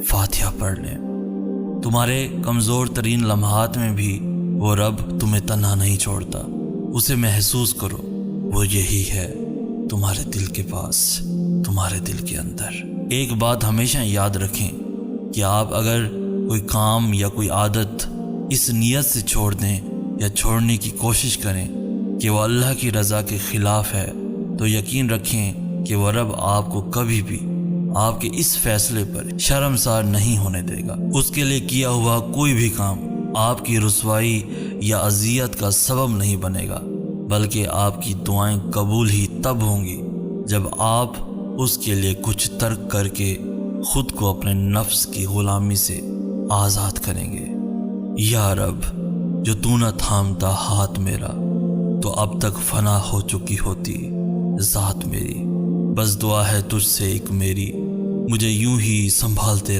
فاتحہ پڑھ لیں۔ تمہارے کمزور ترین لمحات میں بھی وہ رب تمہیں تنہا نہیں چھوڑتا۔ اسے محسوس کرو، وہ یہی ہے تمہارے دل کے پاس، تمہارے دل کے اندر۔ ایک بات ہمیشہ یاد رکھیں کہ آپ اگر کوئی کام یا کوئی عادت اس نیت سے چھوڑ دیں یا چھوڑنے کی کوشش کریں کہ وہ اللہ کی رضا کے خلاف ہے، تو یقین رکھیں کہ وہ رب آپ کو کبھی بھی آپ کے اس فیصلے پر شرمسار نہیں ہونے دے گا۔ اس کے لیے کیا ہوا کوئی بھی کام آپ کی رسوائی یا اذیت کا سبب نہیں بنے گا، بلکہ آپ کی دعائیں قبول ہی تب ہوں گی جب آپ اس کے لیے کچھ ترک کر کے خود کو اپنے نفس کی غلامی سے آزاد کریں گے۔ یا رب، جو تو نہ تھامتا ہاتھ میرا تو اب تک فنا ہو چکی ہوتی ذات میری۔ بس دعا ہے تجھ سے ایک میری، مجھے یوں ہی سنبھالتے رہ